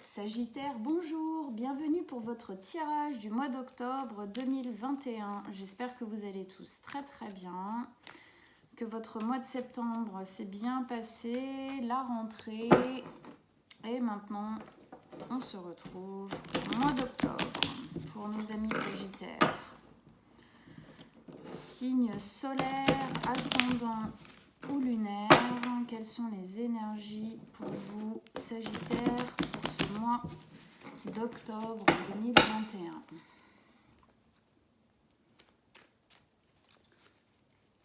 Sagittaire, bonjour, bienvenue pour votre tirage du mois d'octobre 2021. J'espère que vous allez tous très bien, que votre mois de septembre s'est bien passé, la rentrée. Et maintenant, on se retrouve au mois d'octobre pour nos amis Sagittaires. Signe solaire, ascendant ou lunaire, quelles sont les énergies pour vous, Sagittaire, pour ce mois d'octobre 2021.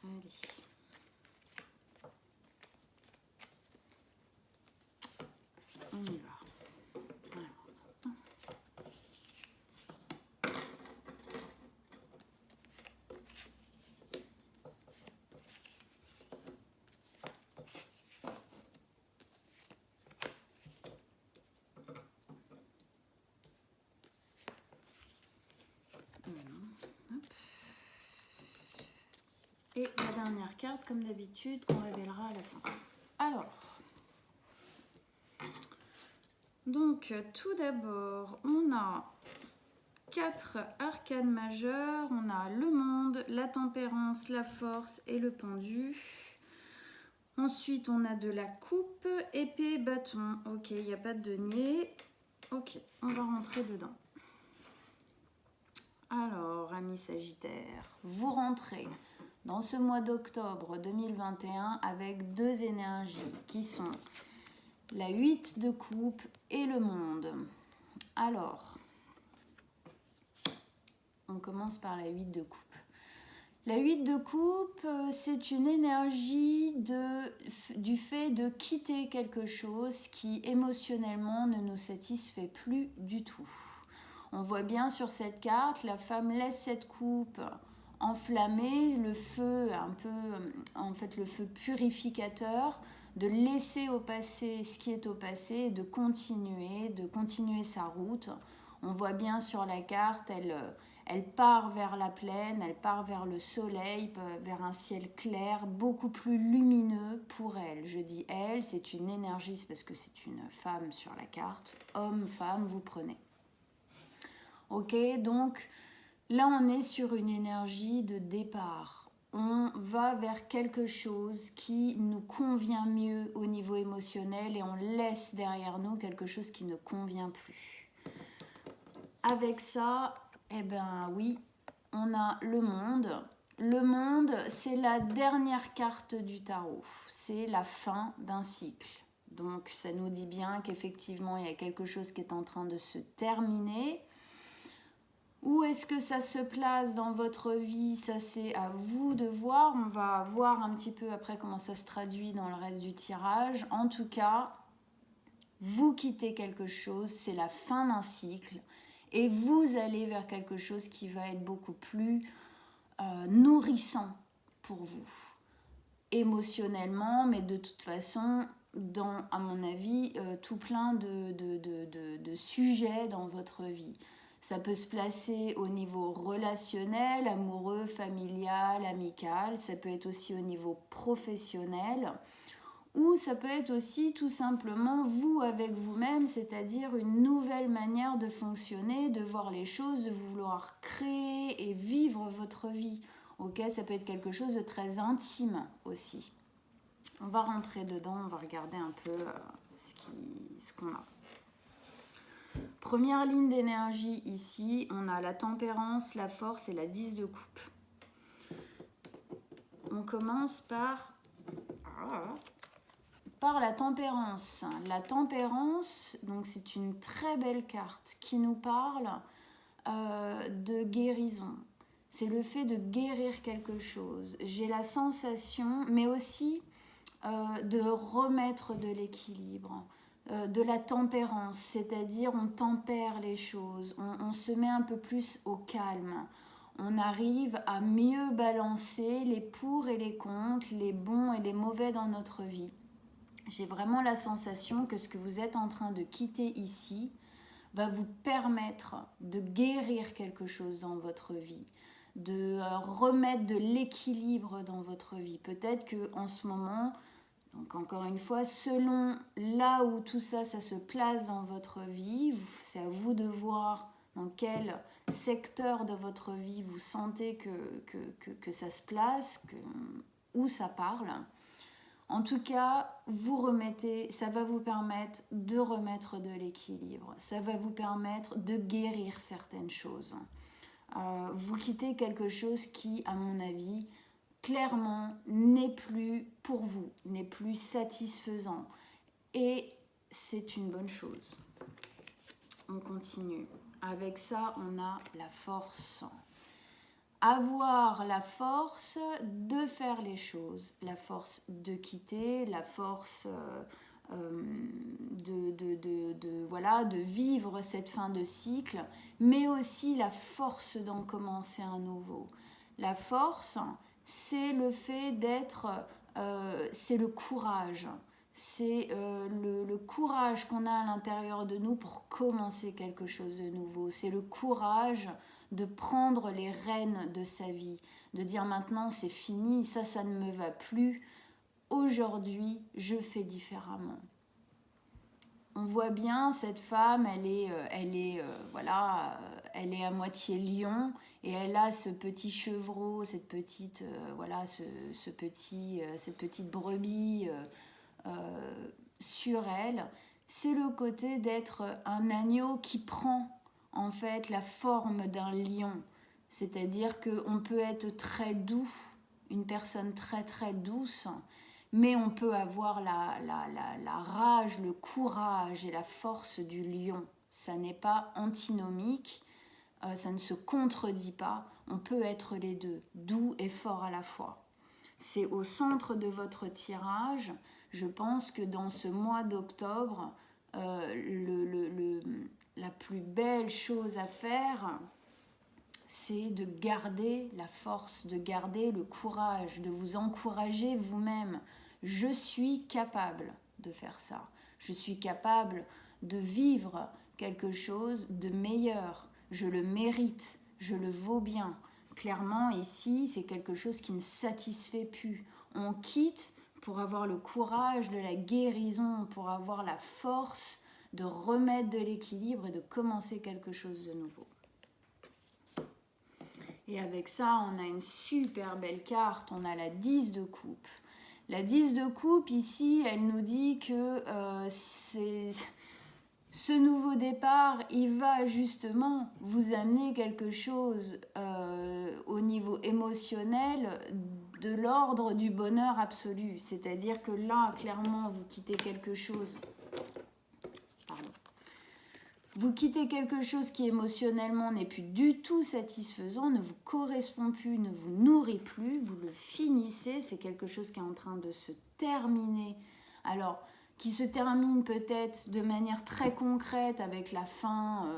Allez. On y va. Et la dernière carte, comme d'habitude, qu'on révélera à la fin. Alors, donc tout d'abord, on a 4 arcanes majeurs. On a le monde, la tempérance, la force et le pendu. Ensuite, on a de la coupe, épée, bâton. Ok, il n'y a pas de denier. Ok, on va rentrer dedans. Alors, amis Sagittaires, vous rentrez dans ce mois d'octobre 2021 avec deux énergies qui sont la 8 de coupe et le monde. Alors, on commence par la 8 de coupe. La 8 de coupe, c'est une énergie du fait de quitter quelque chose qui émotionnellement ne nous satisfait plus du tout. On voit bien sur cette carte, la femme laisse cette coupe enflammée, le feu un peu, en fait le feu purificateur, de laisser au passé ce qui est au passé, de continuer sa route. On voit bien sur la carte, elle part vers la plaine, elle part vers le soleil, vers un ciel clair, beaucoup plus lumineux pour elle. Je dis elle, c'est une énergie, c'est parce que c'est une femme sur la carte. Homme, femme, vous prenez. Ok, donc là on est sur une énergie de départ. On va vers quelque chose qui nous convient mieux au niveau émotionnel et on laisse derrière nous quelque chose qui ne convient plus. Avec ça, eh ben oui, on a le monde. Le monde, c'est la dernière carte du tarot. C'est la fin d'un cycle. Donc ça nous dit bien qu'effectivement il y a quelque chose qui est en train de se terminer. Où est-ce que ça se place dans votre vie? Ça, c'est à vous de voir. On va voir un petit peu après comment ça se traduit dans le reste du tirage. En tout cas, vous quittez quelque chose, c'est la fin d'un cycle. Et vous allez vers quelque chose qui va être beaucoup plus nourrissant pour vous. Émotionnellement, mais de toute façon, dans, à mon avis, tout plein de sujets dans votre vie. Ça peut se placer au niveau relationnel, amoureux, familial, amical. Ça peut être aussi au niveau professionnel. Ou ça peut être aussi tout simplement vous avec vous-même, c'est-à-dire une nouvelle manière de fonctionner, de voir les choses, de vouloir créer et vivre votre vie. Ok, ça peut être quelque chose de très intime aussi. On va rentrer dedans, on va regarder un peu ce qu'on a. Première ligne d'énergie ici, on a la tempérance, la force et la 10 de coupe. On commence par la tempérance. La tempérance, donc c'est une très belle carte qui nous parle de guérison. C'est le fait de guérir quelque chose. J'ai la sensation, mais aussi de remettre de l'équilibre, de la tempérance, c'est-à-dire on tempère les choses, on se met un peu plus au calme. On arrive à mieux balancer les pour et les contre, les bons et les mauvais dans notre vie. J'ai vraiment la sensation que ce que vous êtes en train de quitter ici va vous permettre de guérir quelque chose dans votre vie, de remettre de l'équilibre dans votre vie. Peut-être qu'en ce moment, Donc encore une fois, selon là où tout ça, ça se place dans votre vie, c'est à vous de voir dans quel secteur de votre vie vous sentez que ça se place, où ça parle. En tout cas, vous remettez, ça va vous permettre de remettre de l'équilibre, ça va vous permettre de guérir certaines choses. Vous quittez quelque chose qui, à mon avis, clairement n'est plus pour vous, n'est plus satisfaisant. Et c'est une bonne chose. On continue. Avec ça, on a la force. Avoir la force de faire les choses, la force de quitter, la force de vivre cette fin de cycle, mais aussi la force d'en commencer un nouveau. La force, c'est le fait d'être, c'est le courage. C'est le courage qu'on a à l'intérieur de nous pour commencer quelque chose de nouveau. C'est le courage de prendre les rênes de sa vie, de dire maintenant c'est fini, ça ne me va plus. Aujourd'hui, je fais différemment. On voit bien cette femme, elle est à moitié lion et elle a ce petit chevreau, cette petite brebis sur elle. C'est le côté d'être un agneau qui prend en fait la forme d'un lion, c'est-à-dire qu'on peut être très doux, une personne très très douce, mais on peut avoir la rage, le courage et la force du lion. Ça n'est pas antinomique, ça ne se contredit pas, on peut être les deux, doux et fort à la fois. C'est au centre de votre tirage. Je pense que dans ce mois d'octobre, la plus belle chose à faire, c'est de garder la force, de garder le courage, de vous encourager vous-même. Je suis capable de faire ça. Je suis capable de vivre quelque chose de meilleur. Je le mérite, je le vaux bien. Clairement, ici, c'est quelque chose qui ne satisfait plus. On quitte pour avoir le courage de la guérison, pour avoir la force de remettre de l'équilibre et de commencer quelque chose de nouveau. Et avec ça, on a une super belle carte, on a la 10 de coupe. La 10 de coupe, ici, elle nous dit que ce nouveau départ, il va justement vous amener quelque chose au niveau émotionnel de l'ordre du bonheur absolu. C'est-à-dire que là, clairement, vous quittez quelque chose. Vous quittez quelque chose qui émotionnellement n'est plus du tout satisfaisant, ne vous correspond plus, ne vous nourrit plus, vous le finissez, c'est quelque chose qui est en train de se terminer. Alors, qui se termine peut-être de manière très concrète avec la fin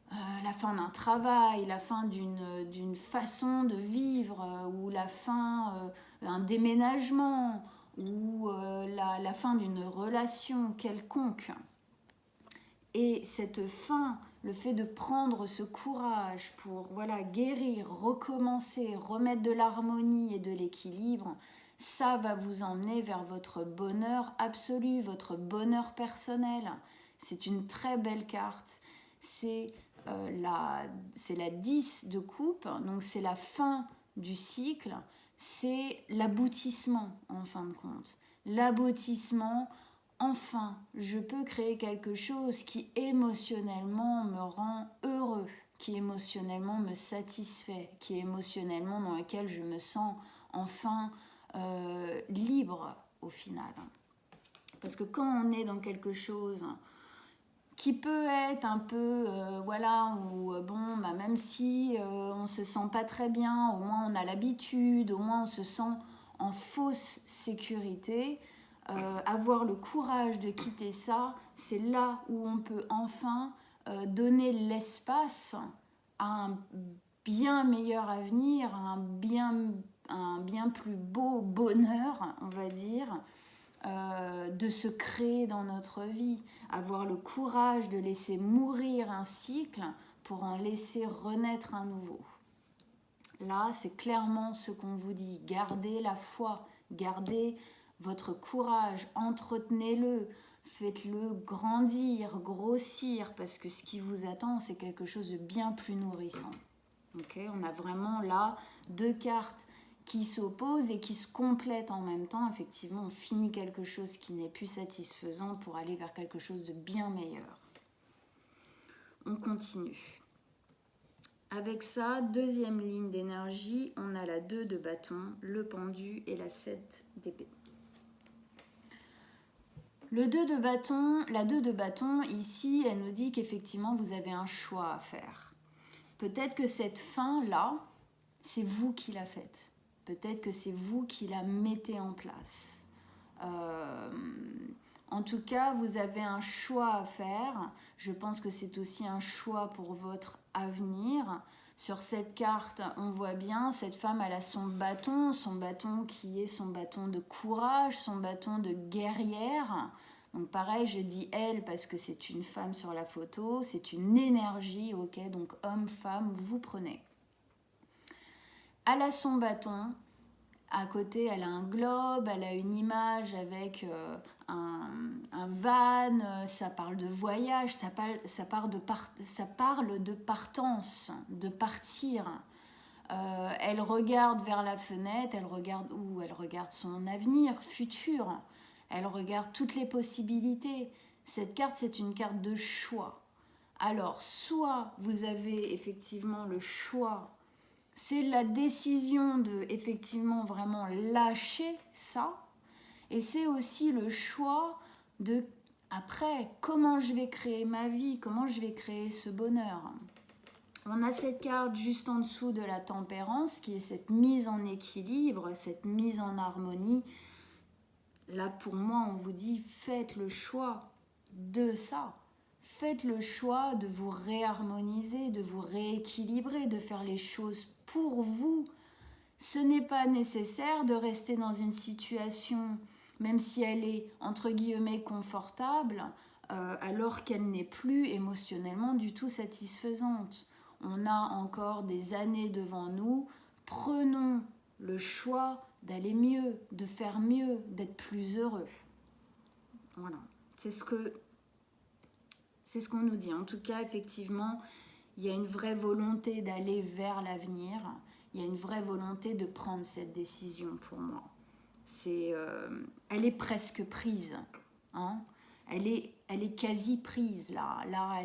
d'un travail, la fin d'une façon de vivre, ou la fin d'un déménagement, ou la fin d'une relation quelconque. Et cette fin, le fait de prendre ce courage pour guérir, recommencer, remettre de l'harmonie et de l'équilibre, ça va vous emmener vers votre bonheur absolu, votre bonheur personnel. C'est une très belle carte. C'est la 10 de coupe, donc c'est la fin du cycle, c'est l'aboutissement en fin de compte. L'aboutissement. Enfin, je peux créer quelque chose qui émotionnellement me rend heureux, qui émotionnellement me satisfait, qui émotionnellement dans lequel je me sens enfin libre au final. Parce que quand on est dans quelque chose qui peut être un peu, même si on ne se sent pas très bien, au moins on a l'habitude, au moins on se sent en fausse sécurité, avoir le courage de quitter ça, c'est là où on peut enfin donner l'espace à un bien meilleur avenir, à un bien plus beau bonheur, on va dire, de se créer dans notre vie. Avoir le courage de laisser mourir un cycle pour en laisser renaître un nouveau. Là, c'est clairement ce qu'on vous dit. Gardez la foi, gardez votre courage, entretenez-le, faites-le grandir, grossir, parce que ce qui vous attend, c'est quelque chose de bien plus nourrissant. Okay, on a vraiment là 2 cartes qui s'opposent et qui se complètent en même temps. Effectivement, on finit quelque chose qui n'est plus satisfaisant pour aller vers quelque chose de bien meilleur. On continue. Avec ça, deuxième ligne d'énergie, on a la 2 de bâton, le pendu et la 7 d'épée. Le 2 de bâton, la 2 de bâton, ici, elle nous dit qu'effectivement, vous avez un choix à faire. Peut-être que cette fin-là, c'est vous qui la faites. Peut-être que c'est vous qui la mettez en place. En tout cas, vous avez un choix à faire. Je pense que c'est aussi un choix pour votre avenir. Sur cette carte, on voit bien, cette femme, elle a son bâton qui est son bâton de courage, son bâton de guerrière. Donc pareil, je dis elle parce que c'est une femme sur la photo, c'est une énergie, ok, donc homme, femme, vous prenez. Elle a son bâton, à côté elle a un globe, elle a une image avec un van, ça parle de voyage, ça parle de partance, de partir. Elle regarde vers la fenêtre, elle regarde où? Elle regarde son avenir futur, elle regarde toutes les possibilités. Cette carte, c'est une carte de choix. Alors, soit vous avez effectivement le choix, c'est la décision de effectivement vraiment lâcher ça, et c'est aussi le choix de, après, comment je vais créer ma vie, comment je vais créer ce bonheur. On a cette carte juste en dessous de la tempérance, qui est cette mise en équilibre, cette mise en harmonie. Là, pour moi, on vous dit, faites le choix de ça. Faites le choix de vous réharmoniser, de vous rééquilibrer, de faire les choses pour vous. Ce n'est pas nécessaire de rester dans une situation, même si elle est entre guillemets confortable, alors qu'elle n'est plus émotionnellement du tout satisfaisante. On a encore des années devant nous. Prenons le choix d'aller mieux, de faire mieux, d'être plus heureux. Voilà, c'est ce qu'on nous dit. En tout cas, effectivement, il y a une vraie volonté d'aller vers l'avenir. Il y a une vraie volonté de prendre cette décision pour moi. Elle est presque prise. Hein, elle est quasi prise là. Là,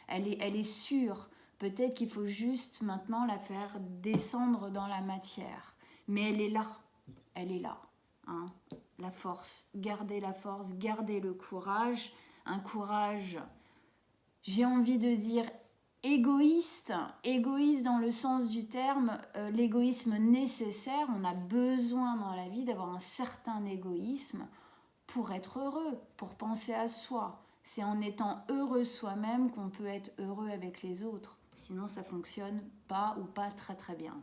elle est sûre. Peut-être qu'il faut juste maintenant la faire descendre dans la matière. Mais elle est là. Elle est là. Hein, la force. Gardez la force, gardez le courage. Un courage, j'ai envie de dire, égoïste dans le sens du terme, l'égoïsme nécessaire. On a besoin dans la vie d'avoir un certain égoïsme pour être heureux, pour penser à soi. C'est en étant heureux soi-même qu'on peut être heureux avec les autres. Sinon, ça fonctionne pas ou pas très très bien.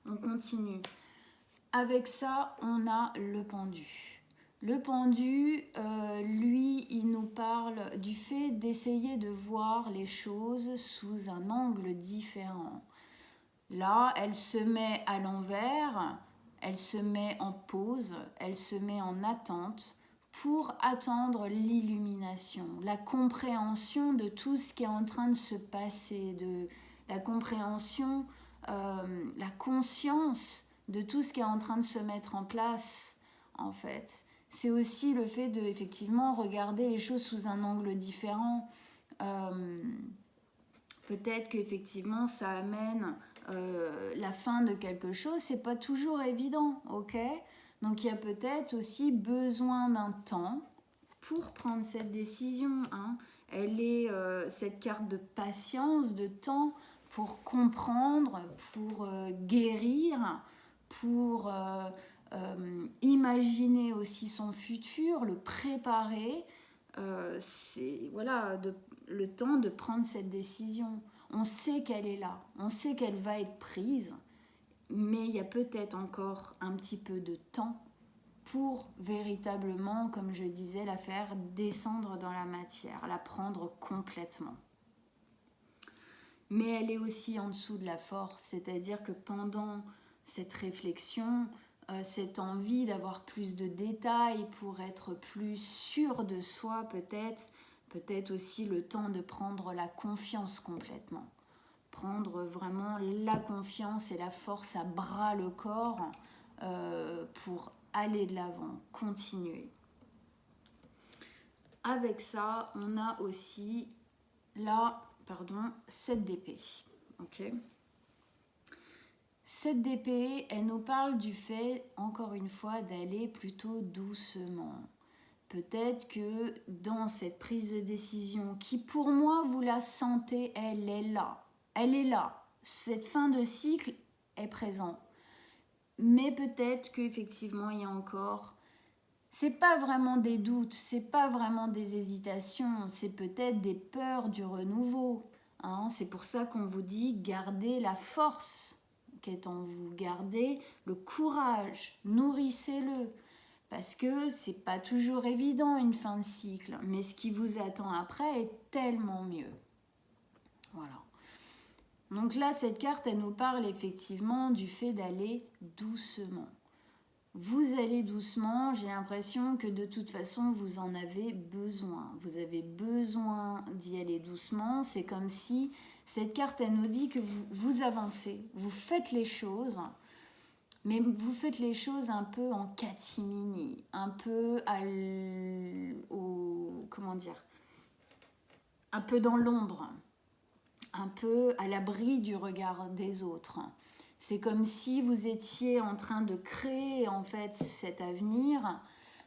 On continue. Avec ça, on a le pendu. Le pendu, lui, il nous parle du fait d'essayer de voir les choses sous un angle différent. Là, elle se met à l'envers, elle se met en pause, elle se met en attente pour attendre l'illumination, la compréhension de tout ce qui est en train de se passer, de la compréhension, la conscience de tout ce qui est en train de se mettre en place, en fait. C'est aussi le fait de, effectivement, regarder les choses sous un angle différent. Peut-être qu'effectivement, ça amène la fin de quelque chose. C'est pas toujours évident, ok ? Donc, il y a peut-être aussi besoin d'un temps pour prendre cette décision. Hein. Elle est cette carte de patience, de temps pour comprendre, pour guérir, pour imaginer aussi son futur, le préparer. C'est voilà, le temps de prendre cette décision. On sait qu'elle est là, on sait qu'elle va être prise, mais il y a peut-être encore un petit peu de temps pour véritablement, comme je disais, la faire descendre dans la matière, la prendre complètement. Mais elle est aussi en dessous de la force, c'est-à-dire que pendant cette réflexion, cette envie d'avoir plus de détails pour être plus sûr de soi peut-être aussi le temps de prendre la confiance complètement. Prendre vraiment la confiance et la force à bras le corps pour aller de l'avant, continuer. Avec ça, on a aussi là, 7 d'épée. Ok. 7 d'épée, elle nous parle du fait, encore une fois, d'aller plutôt doucement. Peut-être que dans cette prise de décision, qui pour moi, vous la sentez, elle est là. Elle est là. Cette fin de cycle est présente. Mais peut-être qu'effectivement, il y a encore... C'est pas vraiment des doutes, c'est pas vraiment des hésitations, c'est peut-être des peurs du renouveau. Hein. C'est pour ça qu'on vous dit gardez la force qui est en vous, gardez le courage, nourrissez-le. Parce que c'est pas toujours évident une fin de cycle, mais ce qui vous attend après est tellement mieux. Voilà. Donc là, cette carte, elle nous parle effectivement du fait d'aller doucement. Vous allez doucement, j'ai l'impression que de toute façon, vous en avez besoin. Vous avez besoin d'y aller doucement. C'est comme si cette carte, elle nous dit que vous avancez, vous faites les choses, mais vous faites les choses un peu en catimini, un peu un peu dans l'ombre, un peu à l'abri du regard des autres. C'est comme si vous étiez en train de créer en fait cet avenir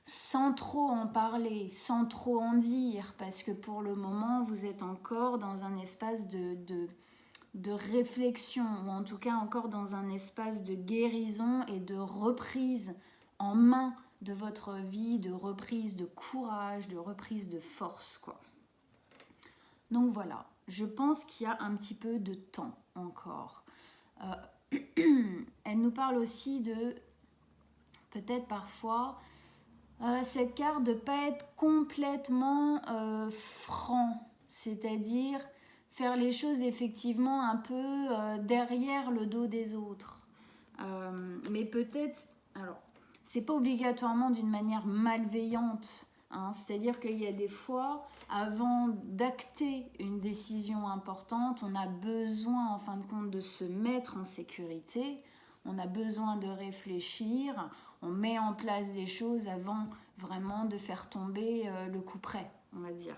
sans trop en parler, sans trop en dire, parce que pour le moment, vous êtes encore dans un espace de réflexion, ou en tout cas encore dans un espace de guérison et de reprise en main de votre vie, de reprise de courage, de reprise de force, quoi. Donc voilà, je pense qu'il y a un petit peu de temps encore. Elle nous parle aussi de, peut-être parfois, cette carte de ne pas être complètement franc, c'est-à-dire faire les choses effectivement un peu derrière le dos des autres. Mais peut-être, alors, c'est pas obligatoirement d'une manière malveillante, hein, c'est-à-dire qu'il y a des fois, avant d'acter une décision importante, on a besoin en fin de compte de se mettre en sécurité, on a besoin de réfléchir, on met en place des choses avant vraiment de faire tomber le coup près, on va dire.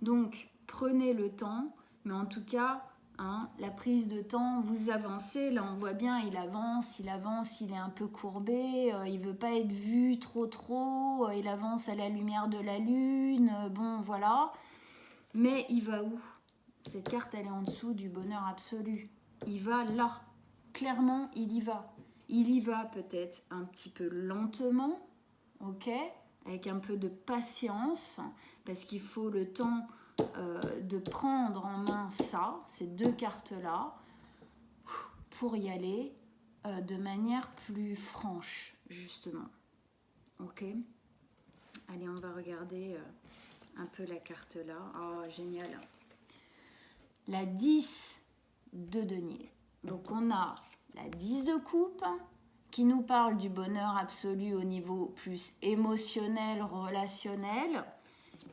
Donc, prenez le temps, mais en tout cas, hein, la prise de temps, vous avancez, là on voit bien, il avance, il est un peu courbé, il veut pas être vu trop, il avance à la lumière de la lune, bon voilà. Mais il va où? Cette carte, elle est en dessous du bonheur absolu. Il va là, clairement, il y va. Il y va peut-être un petit peu lentement, ok, avec un peu de patience, parce qu'il faut le temps de prendre en main ça, ces deux cartes-là, pour y aller de manière plus franche, justement. Ok? Allez, on va regarder un peu la carte là. Oh, génial. La 10 de denier. Donc, on a la 10 de coupe qui nous parle du bonheur absolu au niveau plus émotionnel, relationnel.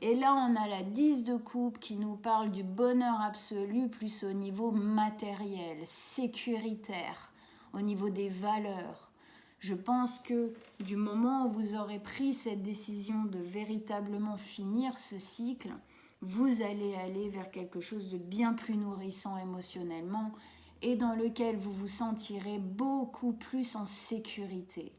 Et là, on a la 10 de coupe qui nous parle du bonheur absolu plus au niveau matériel, sécuritaire, au niveau des valeurs. Je pense que du moment où vous aurez pris cette décision de véritablement finir ce cycle, vous allez aller vers quelque chose de bien plus nourrissant émotionnellement et dans lequel vous vous sentirez beaucoup plus en sécurité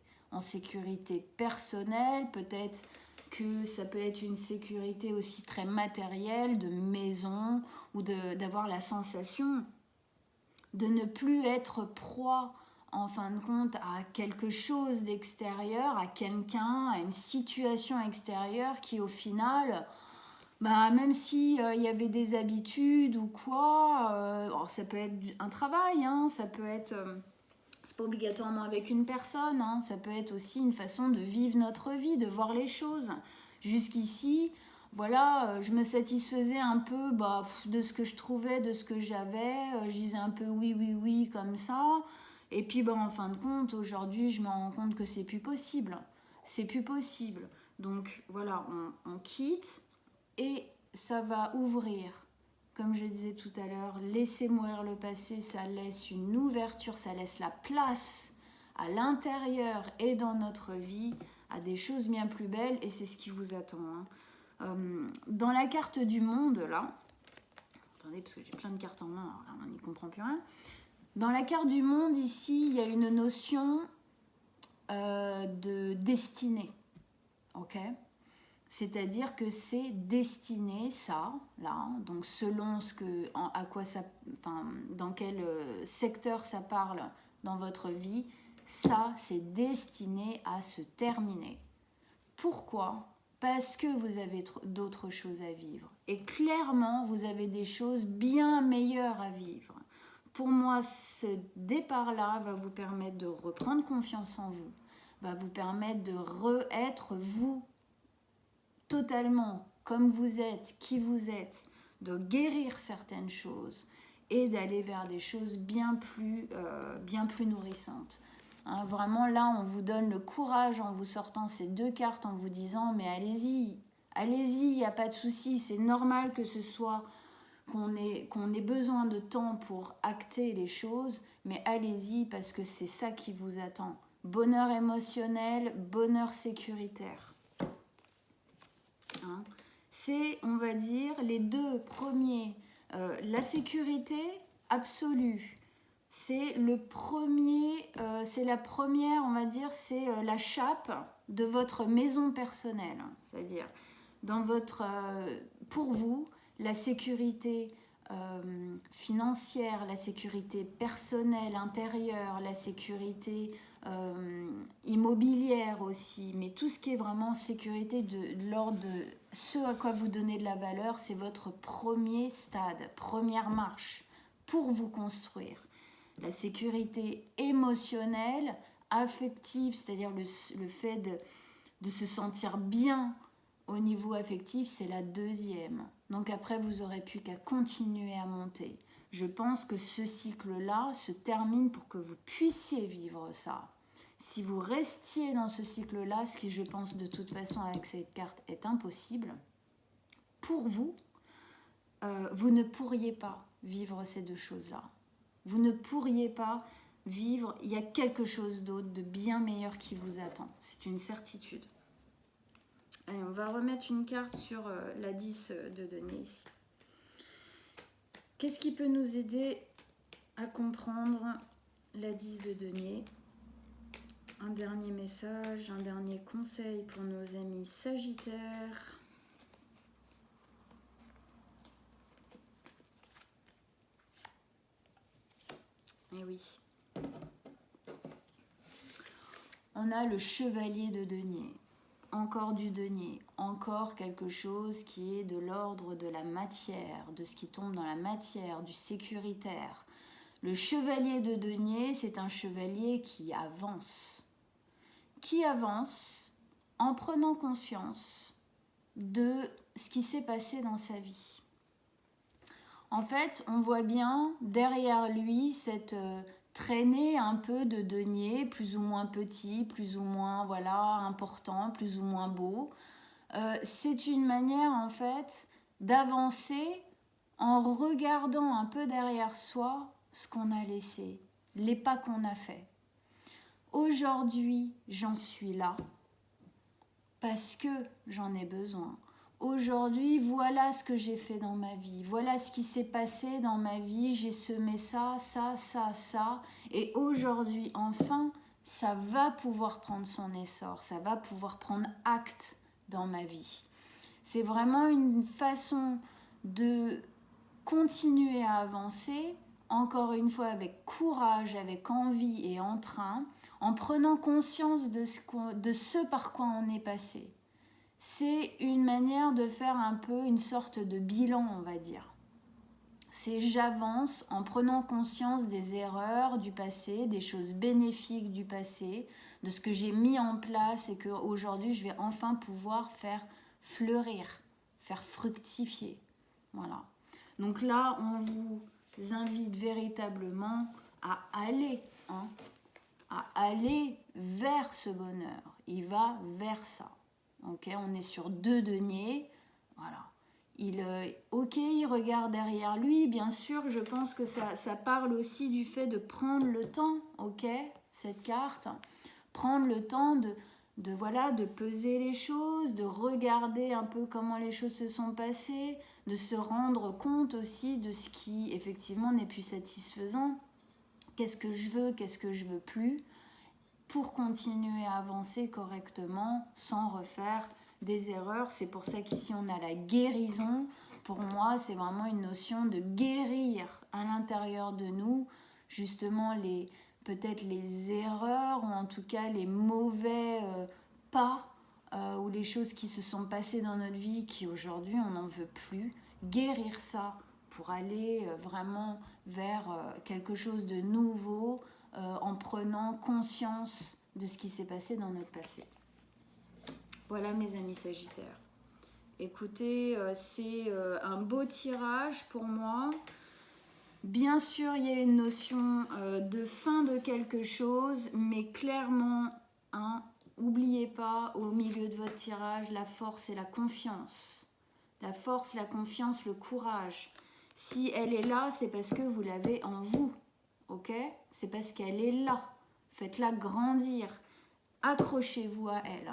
personnelle, peut-être que ça peut être une sécurité aussi très matérielle, de maison, ou d'avoir la sensation de ne plus être proie, en fin de compte, à quelque chose d'extérieur, à quelqu'un, à une situation extérieure qui, au final, même si y avait des habitudes ou quoi, alors ça peut être un travail, hein, ça peut être... c'est pas obligatoirement avec une personne, hein, ça peut être aussi une façon de vivre notre vie, de voir les choses. Jusqu'ici, voilà, je me satisfaisais un peu de ce que je trouvais, de ce que j'avais. Je disais un peu oui, comme ça. Et puis ben, en fin de compte, aujourd'hui, je me rends compte que c'est plus possible. C'est plus possible. Donc voilà, on quitte et ça va ouvrir. Comme je disais tout à l'heure, laisser mourir le passé, ça laisse une ouverture, ça laisse la place à l'intérieur et dans notre vie à des choses bien plus belles, et c'est ce qui vous attend. Dans la carte du monde, là, attendez, parce que j'ai plein de cartes en main, alors là, on n'y comprend plus rien. Dans la carte du monde, ici, il y a une notion de destinée. Ok ? C'est-à-dire que c'est destiné, ça, là, donc selon à quoi ça, enfin, dans quel secteur ça parle dans votre vie, ça, c'est destiné à se terminer. Pourquoi ? Parce que vous avez d'autres choses à vivre. Et clairement, vous avez des choses bien meilleures à vivre. Pour moi, ce départ-là va vous permettre de reprendre confiance en vous, va vous permettre de être vous, totalement comme vous êtes, qui vous êtes, de guérir certaines choses et d'aller vers des choses bien plus nourrissantes. Hein, vraiment, là, on vous donne le courage en vous sortant ces 2 cartes, en vous disant, mais allez-y, il n'y a pas de souci, c'est normal que ce soit qu'on ait besoin de temps pour acter les choses, mais allez-y parce que c'est ça qui vous attend. Bonheur émotionnel, bonheur sécuritaire. Hein, c'est, on va dire, les 2 premiers. La sécurité absolue, c'est le premier, c'est la première, on va dire, c'est la chape de votre maison personnelle. C'est-à-dire, dans votre, pour vous, la sécurité financière, la sécurité personnelle, intérieure, la sécurité immobilière aussi, mais tout ce qui est vraiment sécurité de l'ordre de ce à quoi vous donnez de la valeur, c'est votre premier stade, première marche pour vous construire. La sécurité émotionnelle, affective, c'est-à-dire le fait de se sentir bien au niveau affectif, c'est la 2e. Donc après, vous n'aurez plus qu'à continuer à monter. Je pense que ce cycle-là se termine pour que vous puissiez vivre ça. Si vous restiez dans ce cycle-là, ce qui, je pense, de toute façon, avec cette carte, est impossible, pour vous, vous ne pourriez pas vivre ces 2 choses-là. Vous ne pourriez pas vivre, il y a quelque chose d'autre, de bien meilleur qui vous attend. C'est une certitude. Allez, on va remettre une carte sur la 10 de denier ici. Qu'est-ce qui peut nous aider à comprendre la 10 de denier ? Un dernier message, un dernier conseil pour nos amis Sagittaires. Eh oui. On a le chevalier de denier. Encore du denier, encore quelque chose qui est de l'ordre de la matière, de ce qui tombe dans la matière, du sécuritaire. Le chevalier de denier, c'est un chevalier qui avance en prenant conscience de ce qui s'est passé dans sa vie. En fait, on voit bien derrière lui cette traînée un peu de denier, plus ou moins petit, plus ou moins important, plus ou moins beau. C'est une manière en fait d'avancer en regardant un peu derrière soi ce qu'on a laissé, les pas qu'on a faits. Aujourd'hui, j'en suis là parce que j'en ai besoin. Aujourd'hui, voilà ce que j'ai fait dans ma vie. Voilà ce qui s'est passé dans ma vie. J'ai semé ça. Et aujourd'hui, enfin, ça va pouvoir prendre son essor. Ça va pouvoir prendre acte dans ma vie. C'est vraiment une façon de continuer à avancer, encore une fois avec courage, avec envie et entrain, en prenant conscience de ce par quoi on est passé. C'est une manière de faire un peu une sorte de bilan, on va dire. C'est j'avance en prenant conscience des erreurs du passé, des choses bénéfiques du passé, de ce que j'ai mis en place et qu'aujourd'hui je vais enfin pouvoir faire fleurir, faire fructifier. Voilà. Donc là, on vous invite véritablement à aller, hein, à aller vers ce bonheur. Il va vers ça. Ok, on est sur 2 deniers. Voilà. Il regarde derrière lui. Bien sûr, je pense que ça parle aussi du fait de prendre le temps, ok, cette carte. Prendre le temps de peser les choses, de regarder un peu comment les choses se sont passées, de se rendre compte aussi de ce qui, effectivement, n'est plus satisfaisant. Qu'est-ce que je veux plus, pour continuer à avancer correctement sans refaire des erreurs. C'est pour ça qu'ici on a la guérison. Pour moi, c'est vraiment une notion de guérir à l'intérieur de nous, justement peut-être les erreurs, ou en tout cas les mauvais pas, ou les choses qui se sont passées dans notre vie, qui aujourd'hui on n'en veut plus. Guérir ça pour aller vraiment vers quelque chose de nouveau, en prenant conscience de ce qui s'est passé dans notre passé. Voilà mes amis Sagittaires. Écoutez, c'est un beau tirage pour moi. Bien sûr, il y a une notion de fin de quelque chose, mais clairement, hein, n'oubliez pas, au milieu de votre tirage, la force et la confiance. La force, la confiance, le courage. Si elle est là, c'est parce que vous l'avez en vous. Ok ? C'est parce qu'elle est là. Faites-la grandir. Accrochez-vous à elle.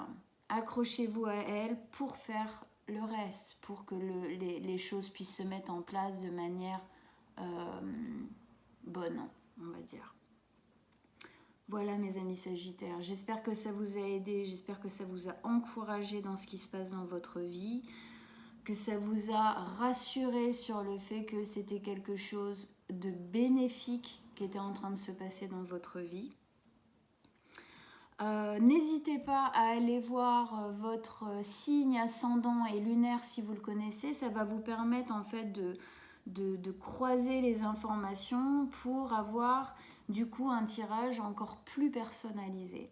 Accrochez-vous à elle pour faire le reste, pour que les choses puissent se mettre en place de manière bonne, on va dire. Voilà mes amis Sagittaires. J'espère que ça vous a aidé, j'espère que ça vous a encouragé dans ce qui se passe dans votre vie, que ça vous a rassuré sur le fait que c'était quelque chose de bénéfique qui était en train de se passer dans votre vie. N'hésitez pas à aller voir votre signe ascendant et lunaire si vous le connaissez. Ça va vous permettre en fait de croiser les informations pour avoir du coup un tirage encore plus personnalisé.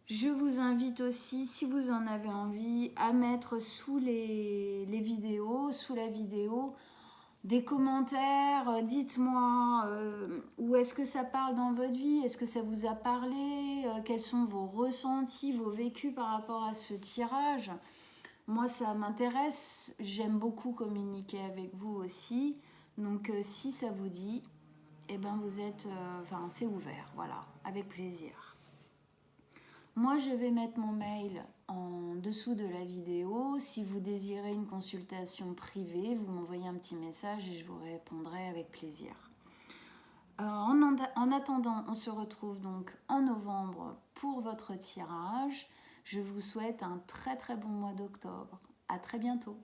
Je vous invite aussi, si vous en avez envie, à mettre sous les vidéos, sous la vidéo, des commentaires. Dites-moi où est-ce que ça parle dans votre vie, est-ce que ça vous a parlé, quels sont vos ressentis, vos vécus par rapport à ce tirage. Moi ça m'intéresse, j'aime beaucoup communiquer avec vous aussi, donc si ça vous dit, eh ben vous êtes, c'est ouvert, voilà, avec plaisir. Moi, je vais mettre mon mail en dessous de la vidéo. Si vous désirez une consultation privée, vous m'envoyez un petit message et je vous répondrai avec plaisir. En attendant, on se retrouve donc en novembre pour votre tirage. Je vous souhaite un très très bon mois d'octobre. À très bientôt.